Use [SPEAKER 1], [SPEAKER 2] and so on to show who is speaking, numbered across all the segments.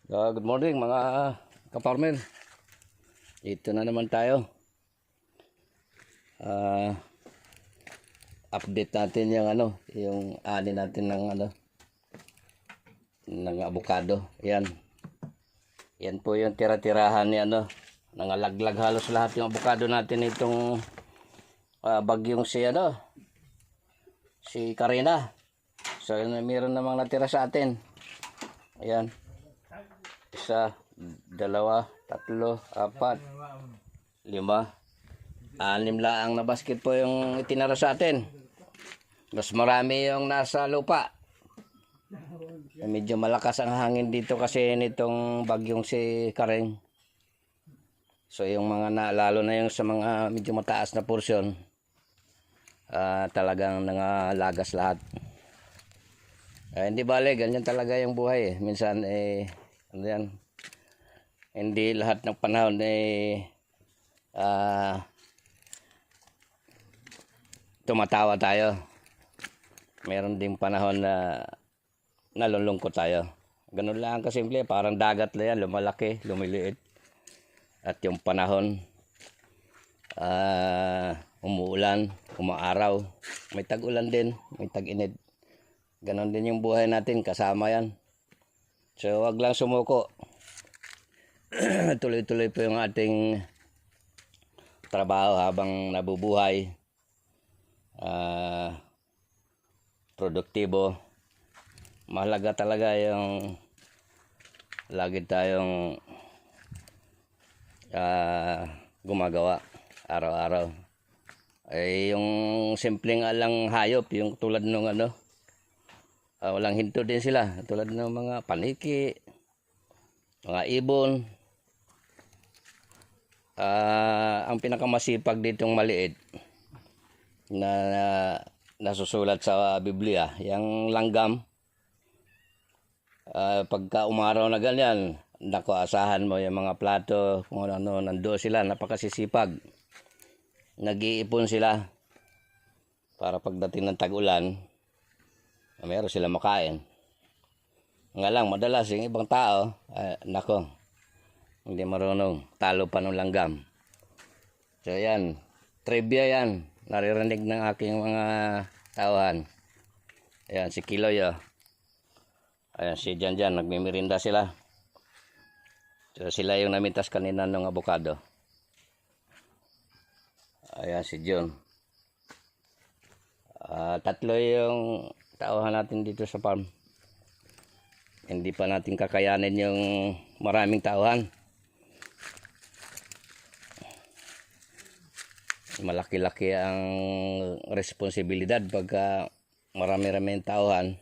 [SPEAKER 1] Good morning mga kaparmer. Dito na naman tayo. Update natin yung ani natin ng avocado. Yan. Yan po yung tira-tirahan ni nangalaglag halos lahat yung avocado natin itong bagyong si Karina. So mayroon namang natira sa atin. Ayan. 1, 2, 3, 4, 5, 6 laang na basket po yung itinara sa atin. Mas marami yung nasa lupa. Medyo malakas ang hangin dito kasi nitong bagyong si Kareng. So yung mga lalo na yung sa mga medyo mataas na porsyon, talagang nangalagas lahat. Hindi bale, ganyan talaga yung buhay eh. Minsan yan, hindi lahat ng panahon tumatawa tayo. Meron ding panahon na nalulungkot tayo. Ganun lang kasimple, parang dagat lang yan, lumalaki, lumiliit. At yung panahon, umuulan, umaaraw, may tag-ulan din, may tag-init. Ganon din yung buhay natin, kasama yan. So wag lang sumuko. Tuloy-tuloy po yung ating trabaho habang nabubuhay. Produktibo. Mahalaga talaga yung lagi tayong gumagawa araw-araw. Yung simpleng alang hayop, yung tulad nung walang hinto din sila, tulad ng mga paniki, mga ibon. Ang pinakamasipag ditong maliit na nasusulat sa Biblia, yung langgam. Pagka umaraw na ganyan, nako, asahan mo yung mga plato, kung ano, nandoon sila, napakasisipag. Nag-iipon sila para pagdating ng tag-ulan, meron sila makain. Nga lang, madalas yung ibang tao, nako, hindi marunong, talo pa ng langgam. So yan, trivia yan, naririnig ng aking mga tauhan. Ayan, si Kiloy, ayan, si Janjan, nagmimirinda sila. So sila yung namintas kanina ng avocado. Ayan, si John. Tatlo yung tauhan natin dito sa farm. Hindi pa natin kakayanin yung maraming tauhan. Malaki-laki ang responsibilidad pagka marami-raming tauhan.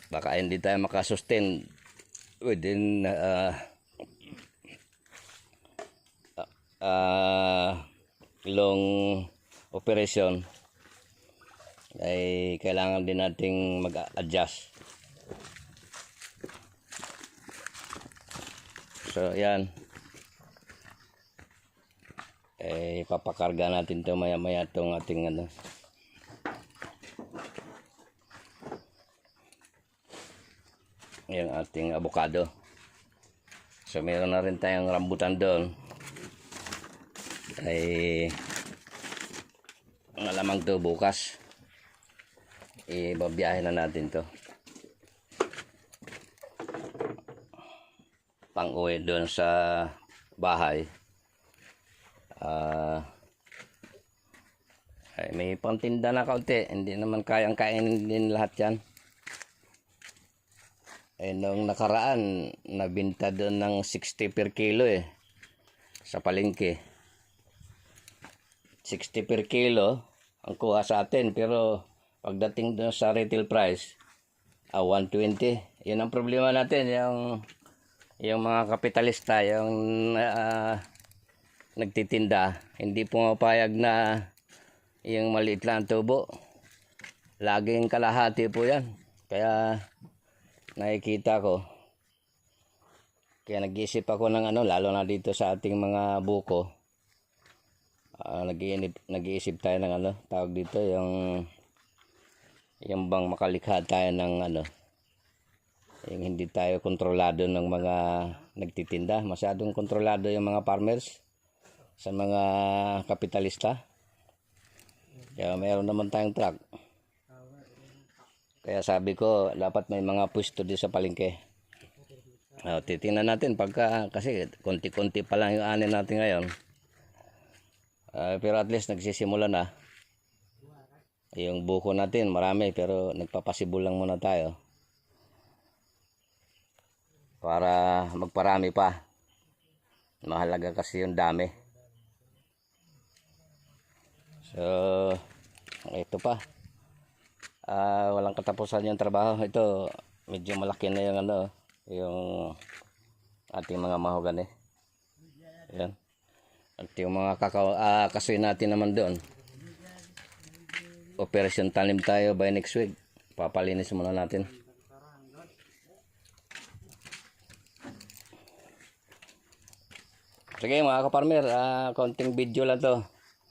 [SPEAKER 1] Baka hindi tayo makasustain within long operation. Ay kailangan din nating mag-adjust. So yan, papakarga natin to maya-maya tong ating yung ating avocado. So meron na rin tayong rambutan doon. Ay malamang to bukas ibabiyahe na natin to pang uwi doon sa bahay. Ay, may pantinda na kaunti, hindi naman kayang kainin din lahat yan. Nung nakaraan nabinta doon ng 60 per kilo sa palengke. 60 per kilo ang kuha sa atin, pero pagdating doon sa retail price 120. Yun ang problema natin, yung mga kapitalista, yung nagtitinda, hindi pumapayag na yung maliit lang tubo. Laging kalahati po yan. Kaya nakikita ko, kaya nag-iisip ako ng lalo na dito sa ating mga buko. Nag-iisip tayo ng tawag dito, yung Yung bang makalikha tayo ng ano, yung hindi tayo kontrolado ng mga nagtitinda. Masyadong kontrolado yung mga farmers sa mga kapitalista. Kaya meron naman tayong truck. Kaya sabi ko, dapat may mga pwesto din sa palengke. Titingnan natin pagka, kasi konti-konti pa lang yung anin natin ngayon. Pero at least nagsisimula na. Yung buko natin marami, pero nagpapasibol lang muna tayo. Para magparami pa. Mahalaga kasi yung dami. So, ito pa. Walang katapusan yung trabaho. Ito, medyo malaki na yung ano, yung ating mga mahogany. Ayan. At yung mga kasoy natin naman doon. Operation tanim tayo by next week. Papalinis muna natin. Sige mga kaparmer, konting video lang to.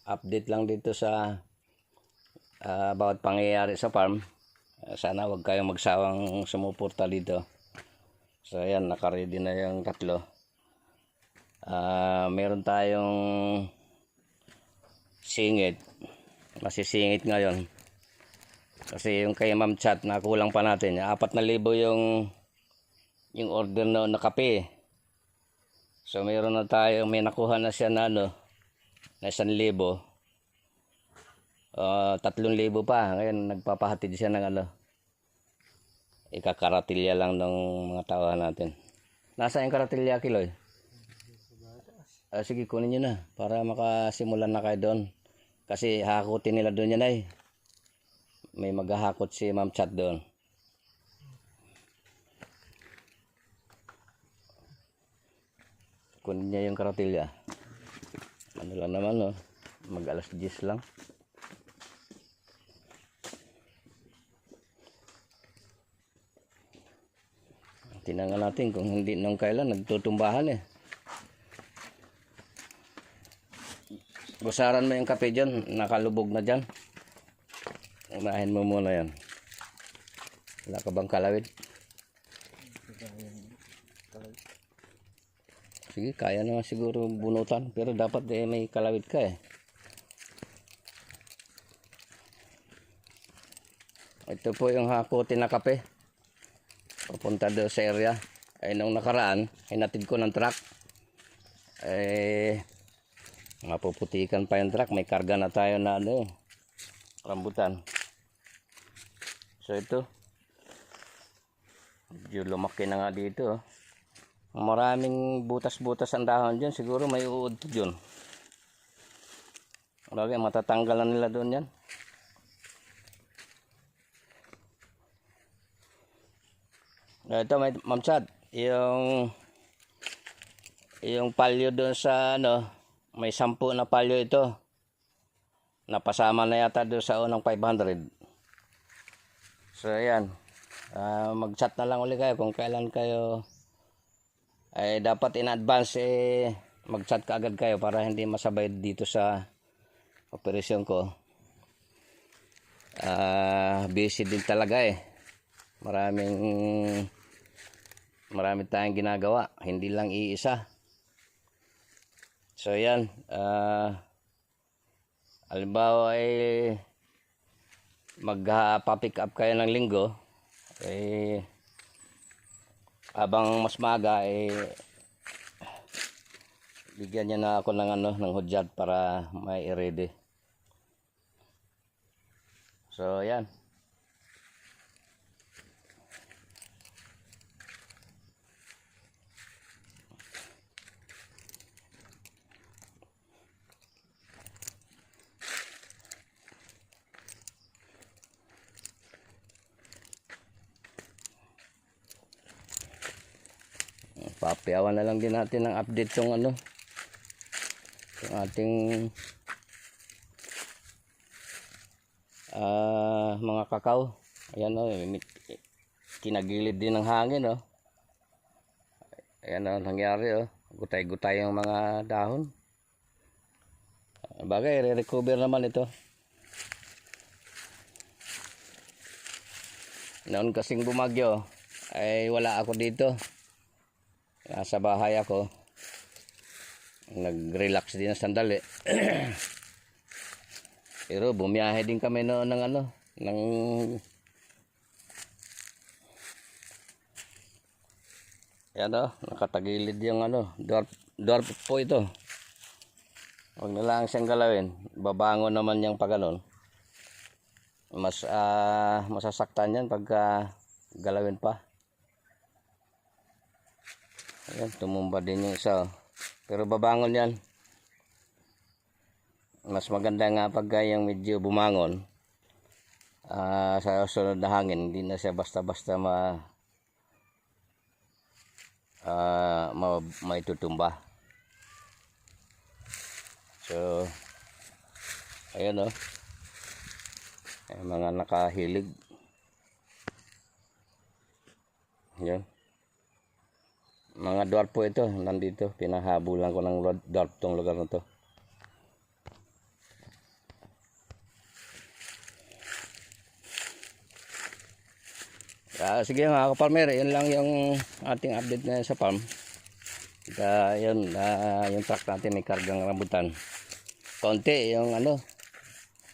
[SPEAKER 1] Update lang dito sa bawat pangyayari sa farm. Sana wag kayong magsawang sumuporta dito. So ayan, nakaready na yung tatlo. Meron tayong singit. Masisingit ngayon. Kasi yung kay Ma'am Chat na kulang pa natin. 4,000 yung order na kape. So meron na tayo, may nakuha na siya na ano, na 1,000. 3,000 pa. Ngayon nagpapahatid siya ng ano, ikakaratilya lang ng mga tawahan natin. Nasaan yung karatilya, Kiloy? Sige, kunin nyo na para makasimulan na kayo doon. Kasi hakutin nila doon yan ay. May maghahakot si Ma'am Chat doon. Kunin niya yung karatilya. Ano lang naman, no? Mag-alas 10 lang. Tinangan natin kung hindi nung kailan nagtutumbahan eh. Busaran mo yung kape dyan, nakalubog na dyan. Unahin mo muna yan. Wala ka bang kalawid? Sige, kaya naman siguro bunutan, pero dapat may kalawid ka eh. Ito po yung hakutin na kape. Papunta doon sa area. Ay nung nakaraan, hinatid ko ng truck. Mapuputikan pa yung truck. May karga na tayo na ano, rambutan. So ito. Medyo lumaki na nga dito. Maraming butas-butas ang dahon dyan. Siguro may uod dyan. Lagi matatanggal na nila doon yan. Ito may Ma'am Chat, yung palyo doon sa ano, may 10 na palyo ito. Napasama na yata doon sa unang 500. So ayan, mag-chat na lang ulit kayo kung kailan kayo ay dapat in advance mag-chat ka agad kayo para hindi masabay dito sa operasyon ko. Busy din talaga eh. Marami tayong ginagawa, hindi lang iisa. So yan, halimbawa ay magpa-pick up kayo ng linggo, habang mas maaga bigyan niya na ako ng ano, ng hudyat para may ready. So yan. Papiawan na lang din natin ng update yung ano, yung ating mga kakao. Ayan o, kinagilid din ng hangin o. Ayan o, nangyari o, gutay-gutay yung mga dahon. Bagay, re-recover naman ito. Noon kasing bumagyo, ay wala ako dito. Nasa bahay ako. Nag-relax din ng sandali. Pero bumiyahe din kami noon ng yan nakatagilid yung dwarf po ito. Huwag na lang siyang galawin. Babangon naman yung pag masasaktan yan pagka galawin pa. Ayan, tumumba din yung isa. Pero babangon yan. Mas maganda nga pagka yung medyo bumangon. Sa sunod na hangin, hindi na siya basta-basta may tutumba. So, ayan ay mga nakahilig. Yan. Mga dwarf po ito, nandito. Pinahabulan ko ng dwarf tong lugar na to. Sige mga ka-farmer, yun lang yung ating update na sa farm. Yun, yung truck natin may kargang rambutan. Konti yung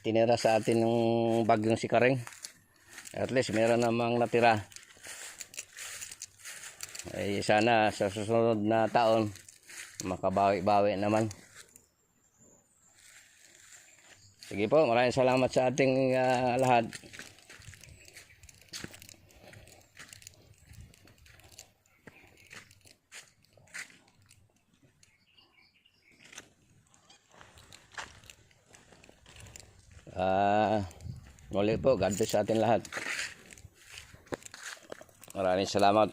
[SPEAKER 1] tinira sa atin ng bagyong si Karing. At least meron namang natira. Ay sana sa susunod na taon makabawi-bawi naman. Sige po, maraming salamat sa ating lahat. Muli po, God bless sa atin lahat. Maraming salamat.